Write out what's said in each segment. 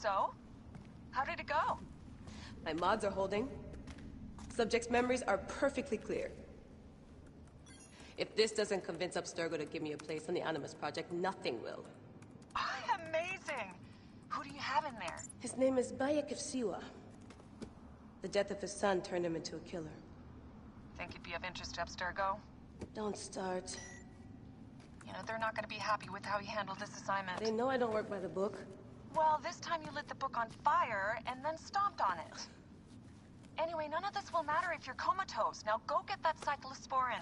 So? How did it go? My mods are holding. Subject's memories are perfectly clear. If this doesn't convince Abstergo to give me a place on the Animus Project, nothing will. Amazing! Who do you have in there? His name is Bayek of Siwa. The death of his son turned him into a killer. Think you'd be of interest to Abstergo? Don't start. You know, they're not gonna be happy with how he handled this assignment. They know I don't work by the book. Well, this time you lit the book on fire and then stomped on it. Anyway, none of this will matter if you're comatose. Now go get that cyclosporin.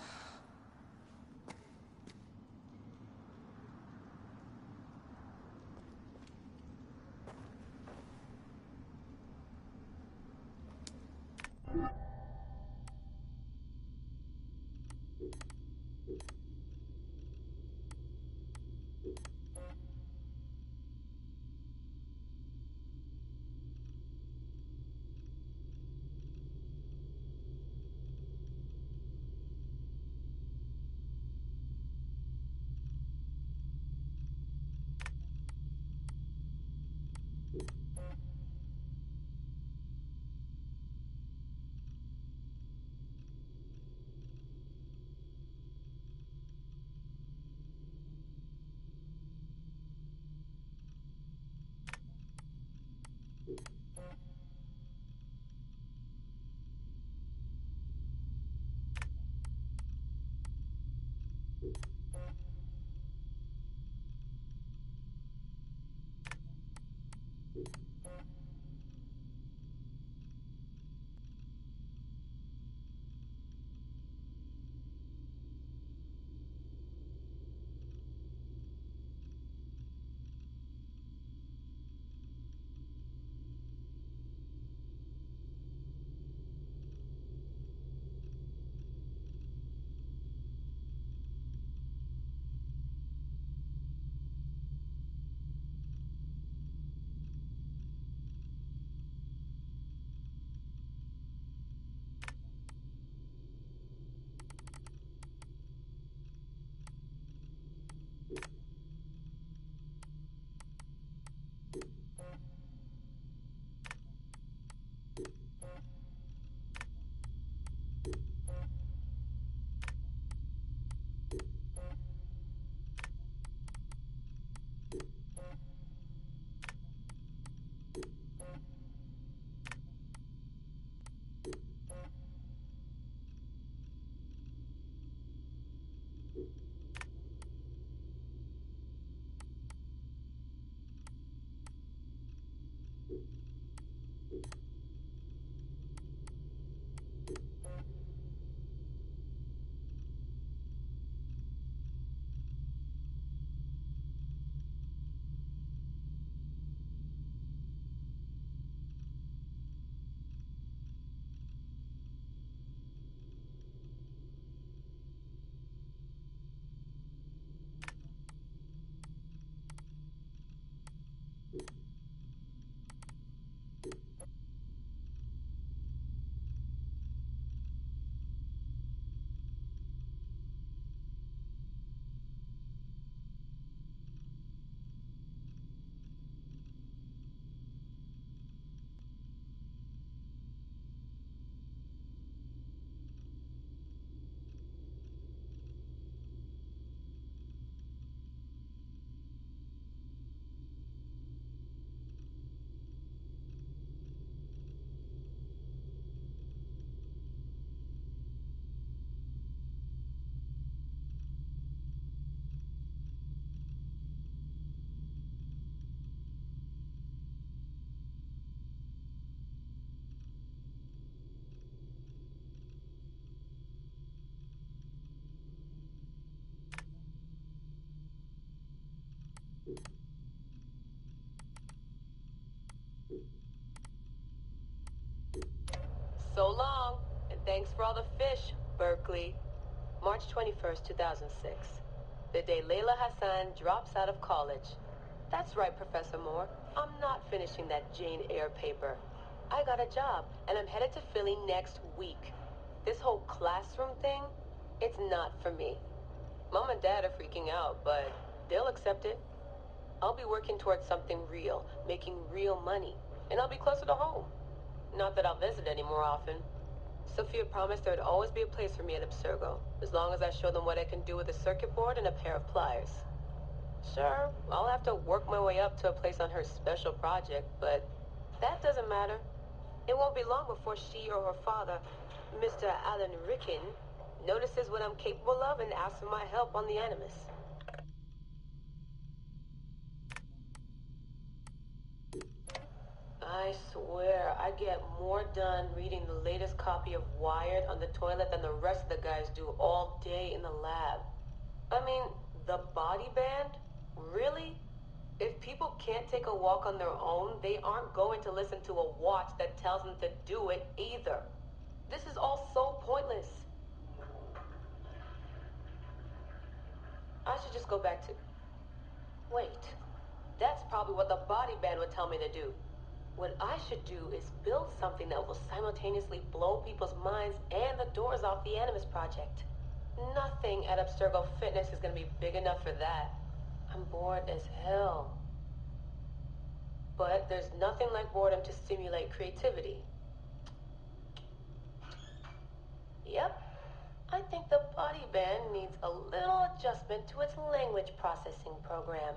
So long, and thanks for all the fish, Berkeley. March 21st, 2006. The day Layla Hassan drops out of college. That's right, Professor Moore. I'm not finishing that Jane Eyre paper. I got a job, and I'm headed to Philly next week. This whole classroom thing, it's not for me. Mom and Dad are freaking out, but they'll accept it. I'll be working towards something real, making real money, and I'll be closer to home. Not that I'll visit any more often. Sophia promised there'd always be a place for me at Abstergo, as long as I show them what I can do with a circuit board and a pair of pliers. Sure, I'll have to work my way up to a place on her special project, but that doesn't matter. It won't be long before she or her father, Mr. Alan Ricken, notices what I'm capable of and asks for my help on the Animus. I swear, I get more done reading the latest copy of Wired on the toilet than the rest of the guys do all day in the lab. I mean, the body band? Really? If people can't take a walk on their own, they aren't going to listen to a watch that tells them to do it either. This is all so pointless. I should just go back to... Wait. That's probably what the body band would tell me to do. What I should do is build something that will simultaneously blow people's minds and the doors off the Animus Project. Nothing at Abstergo Fitness is going to be big enough for that. I'm bored as hell. But there's nothing like boredom to stimulate creativity. Yep. I think the body band needs a little adjustment to its language processing program.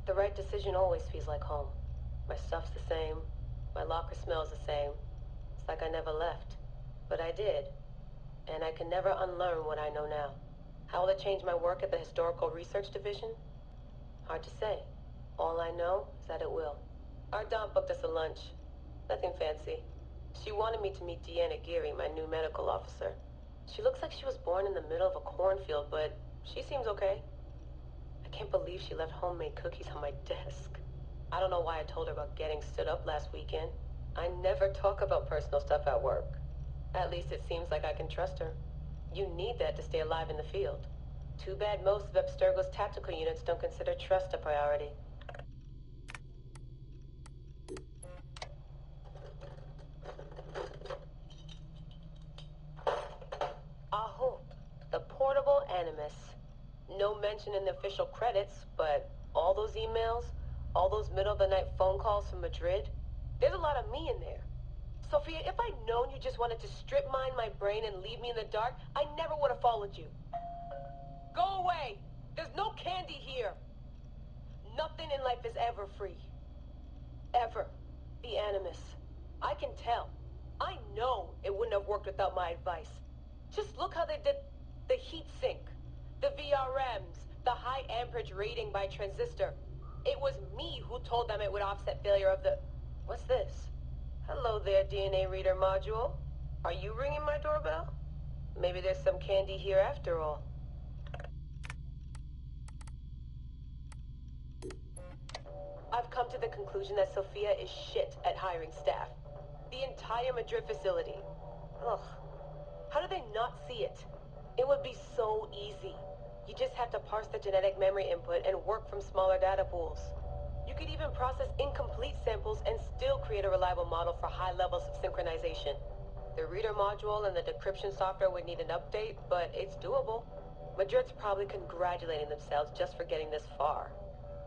The right decision always feels like home. My stuff's the same. My locker smells the same. It's like I never left. But I did. And I can never unlearn what I know now. How will it change my work at the Historical Research Division? Hard to say. All I know is that it will. Our Dom booked us a lunch. Nothing fancy. She wanted me to meet Deanna Geary, my new medical officer. She looks like she was born in the middle of a cornfield, but she seems okay. I can't believe she left homemade cookies on my desk. I don't know why I told her about getting stood up last weekend. I never talk about personal stuff at work. At least it seems like I can trust her. You need that to stay alive in the field. Too bad most of Abstergo's tactical units don't consider trust a priority. Aho, the portable Animus. No mention in the official credits, but all those emails, all those middle-of-the-night phone calls from Madrid, there's a lot of me in there. Sophia, if I'd known you just wanted to strip mine my brain and leave me in the dark, I never would have followed you. Go away! There's no candy here! Nothing in life is ever free. Ever. The Animus. I can tell. I know it wouldn't have worked without my advice. Just look how they did the heat sink, the VRMs, the high amperage rating by transistor. It was me who told them it would offset failure of the... What's this? Hello there, DNA reader module. Are you ringing my doorbell? Maybe there's some candy here after all. I've come to the conclusion that Sophia is shit at hiring staff. The entire Madrid facility. Ugh. How do they not see it? It would be so easy. You just have to parse the genetic memory input and work from smaller data pools. You could even process incomplete samples and still create a reliable model for high levels of synchronization. The reader module and the decryption software would need an update, but it's doable. Madrid's probably congratulating themselves just for getting this far.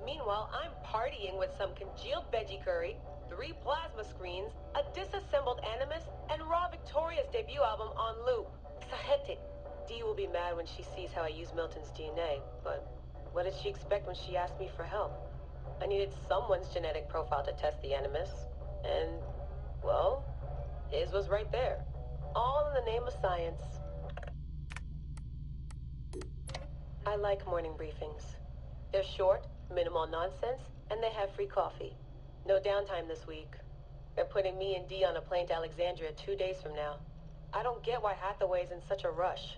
Meanwhile, I'm partying with some congealed veggie curry, 3 plasma screens, a disassembled Animus, and Raw Victoria's debut album on loop. Sahete. Dee will be mad when she sees how I use Milton's DNA, but what did she expect when she asked me for help? I needed someone's genetic profile to test the Animus, and, well, his was right there. All in the name of science. I like morning briefings. They're short, minimal nonsense, and they have free coffee. No downtime this week. They're putting me and Dee on a plane to Alexandria 2 days from now. I don't get why Hathaway's in such a rush.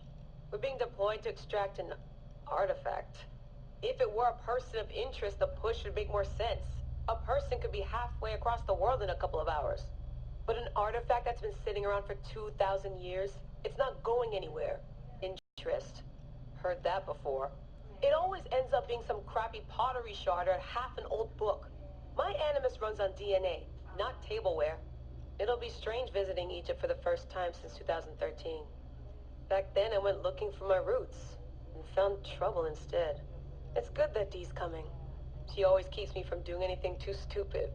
We're being deployed to extract an artifact. If it were a person of interest, the push would make more sense. A person could be halfway across the world in a couple of hours. But an artifact that's been sitting around for 2,000 years, it's not going anywhere. Interest. Heard that before. It always ends up being some crappy pottery shard or half an old book. My Animus runs on DNA, not tableware. It'll be strange visiting Egypt for the first time since 2013. Back then, I went looking for my roots and found trouble instead. It's good that Dee's coming. She always keeps me from doing anything too stupid.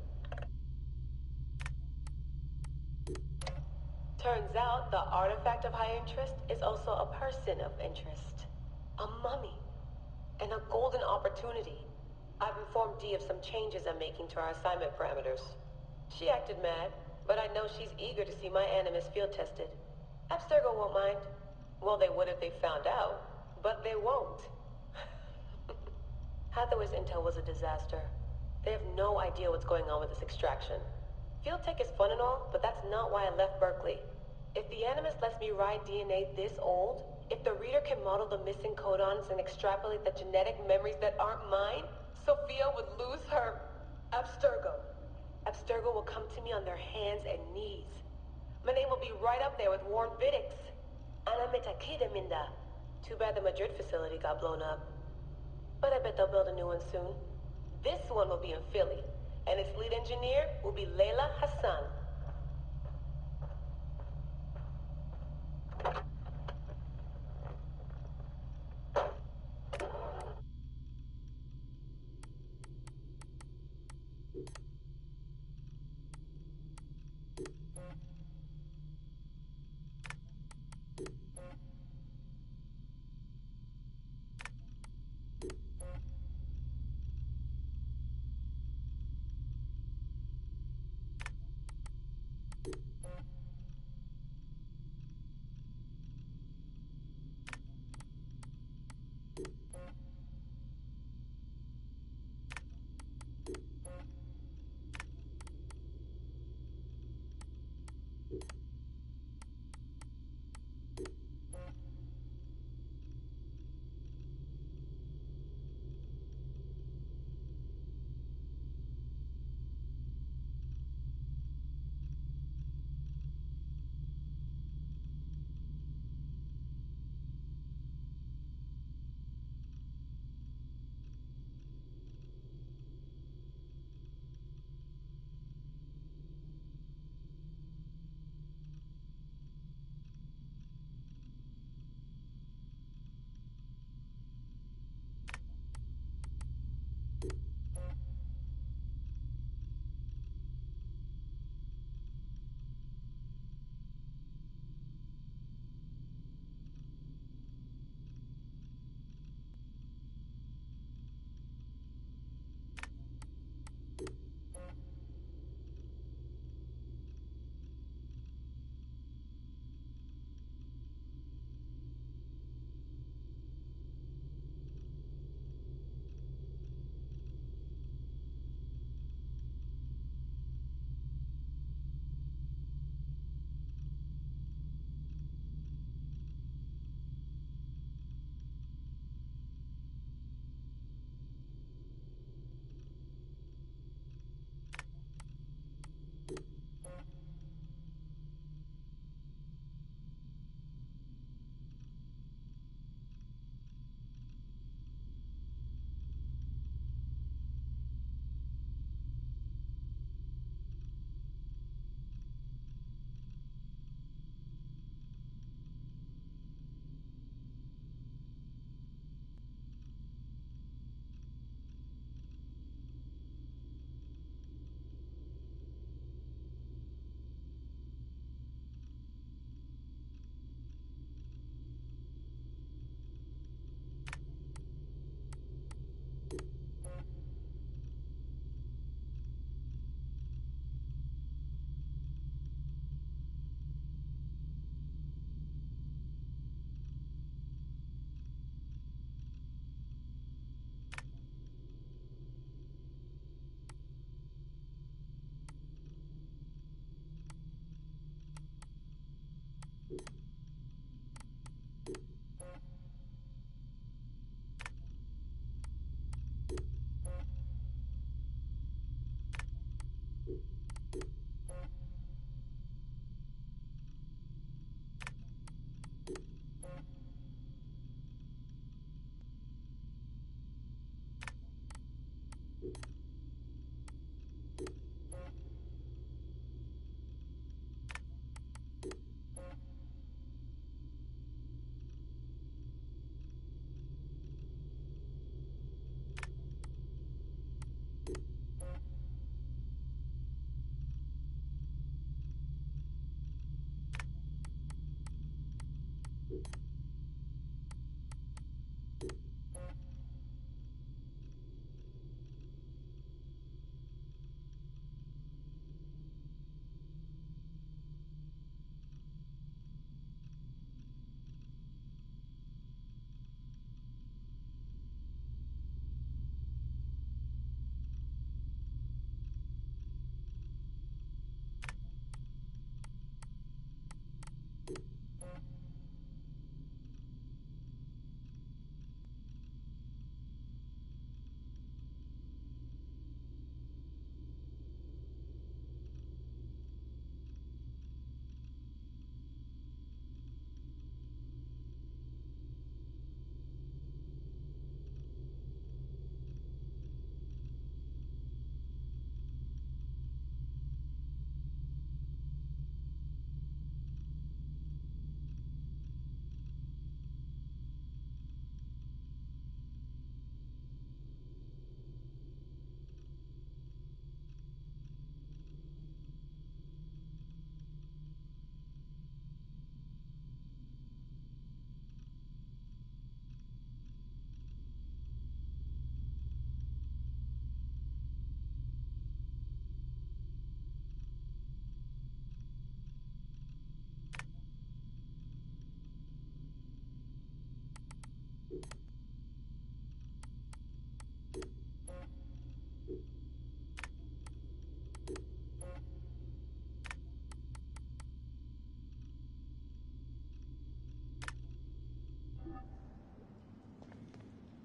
Turns out the artifact of high interest is also a person of interest. A mummy. And a golden opportunity. I've informed Dee of some changes I'm making to our assignment parameters. She acted mad, but I know she's eager to see my animus field tested. Abstergo won't mind. Well, they would if they found out, but they won't. Hathaway's intel was a disaster. They have no idea what's going on with this extraction. Field tech is fun and all, but that's not why I left Berkeley. If the Animus lets me ride DNA this old, if the reader can model the missing codons and extrapolate the genetic memories that aren't mine, Sophia would lose her Abstergo. Abstergo will come to me on their hands and knees. My name will be right up there with Warren Viddick's. Ana Metakida Minda. Too bad the Madrid facility got blown up. But I bet they'll build a new one soon. This one will be in Philly, and its lead engineer will be Leila Hassan.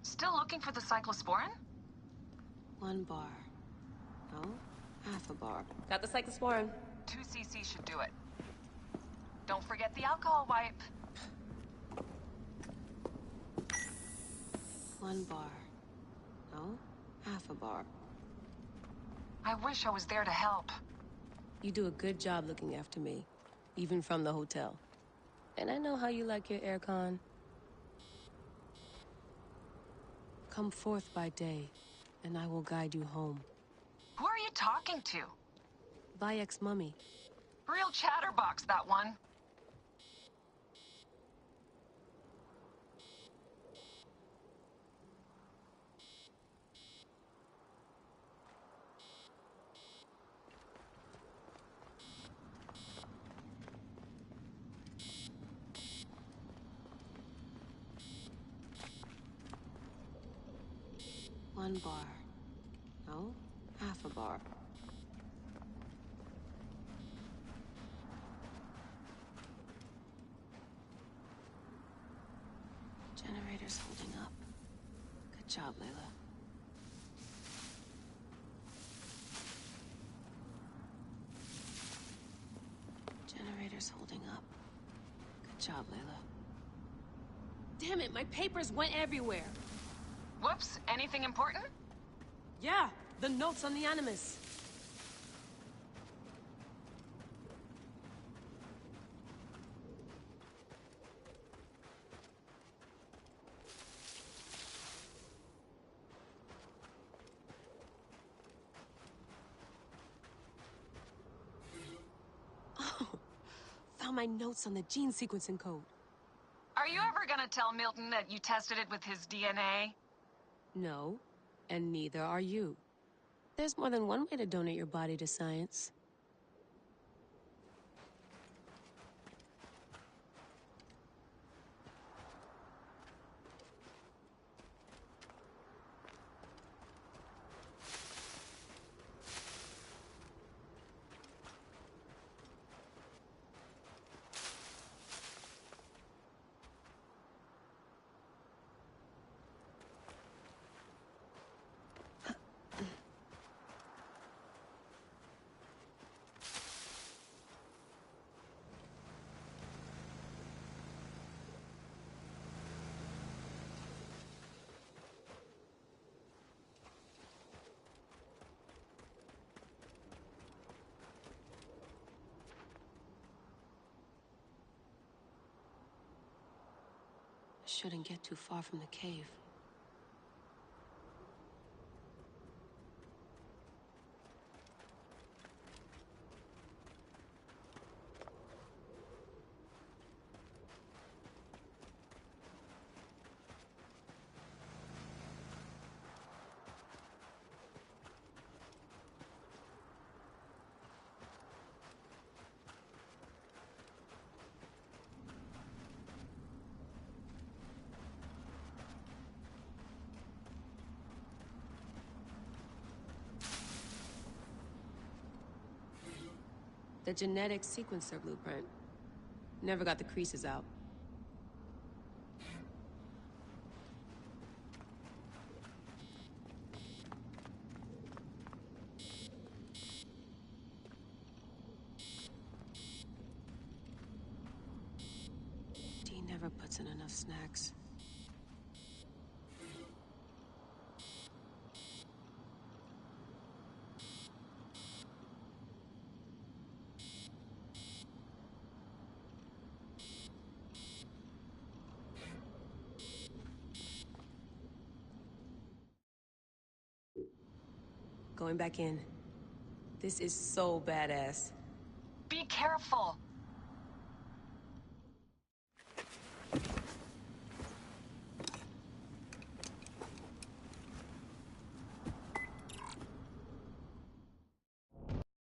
Still looking for the cyclosporin? 1 bar. No, half a bar. Got the cyclosporin. 2 cc should do it. Don't forget the alcohol wipe. 1 bar. No, half a bar. I wish I was there to help. You do a good job looking after me, even from the hotel. And I know how you like your aircon. Come forth by day, and I will guide you home. Who are you talking to? Bayek's mummy. Real chatterbox, that one. One bar. No, half a bar. Generator's holding up. Good job, Layla. Generator's holding up. Good job, Layla. Damn it, my papers went everywhere. Whoops, anything important? Yeah, the notes on the Animus. Oh, found my notes on the gene sequencing code. Are you ever gonna tell Milton that you tested it with his DNA? No, and neither are you. There's more than one way to donate your body to science. Shouldn't get too far from the cave. The genetic sequencer blueprint. Never got the creases out. Dee never puts in enough snacks. Going back in. This is so badass. Be careful.